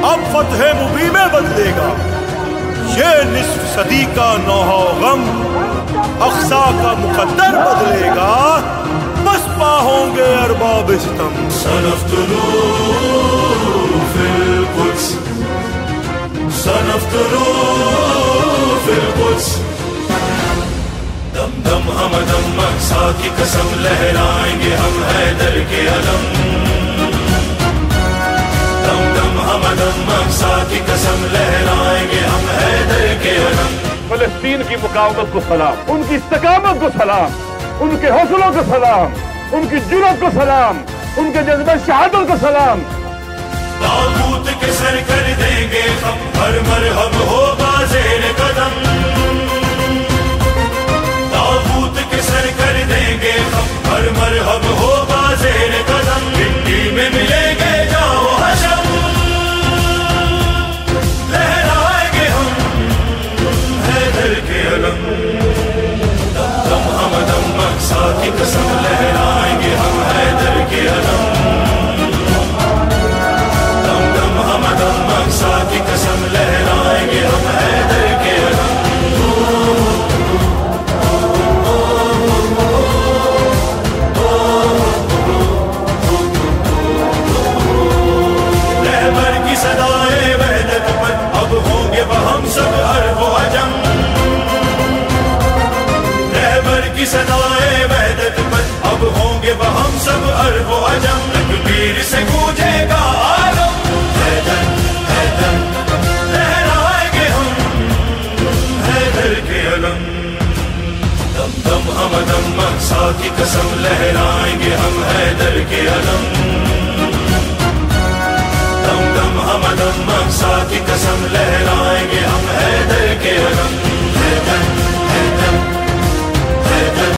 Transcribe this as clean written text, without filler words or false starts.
اب فتح مبین میں بدلے گا. یہ نصف صدی کا نوحہ غم اقصا کا مقدر بدلے گا. بس پا ہوں گے ارباب ستم. سنفترو فی القدس سنفترو فی القدس. دم دم ہم دم اقصا کی قسم لہرائیں گے ہم حیدر کے علم. دم دم ہم دم اقصا کی قسم لہرائیں گے ہم حیدر کے علم. فلسطین کی مقاومت کو سلام، ان کی استقامت کو سلام، ان کے حوصلوں کو سلام، ان کی جرأت کو سلام، ان کے جذبہ شہادت کو سلام. تاغوت کے سر کر دیں گے ہم، ہر مرہم ہوگا زیر قدم. تاغوت کے سر کر دیں گے ہم، ہر مرہم ہوگا زیر قدم. مٹی میں ملیں گے جاؤ حشم، لہرائیں گے ہم حیدر کے علم. دم دم ہم دم اقصا کی قسم لہرائیں گے ہم حیدر کے علم. دم دم ہم دم اقصا کی قسم لہرائیں گے ہم حیدر کے علم. رہبر کی صدائے وحدت پر اب ہوں گے وہ ہم سب عرب و عجم. رہبر کی صدائے وحدت پر اب ہوں گے وہ ہم سب عرب و عجم. تکبیر سے گونجے گا عالم، حیدر حیدر لہرائیں گے ہم حیدر کے علم. دم دم ہم دم اقصا کی قسم لہرائیں گے ہم حیدر کے علم. دم دم ہم دم اقصا کی قسم لہرائیں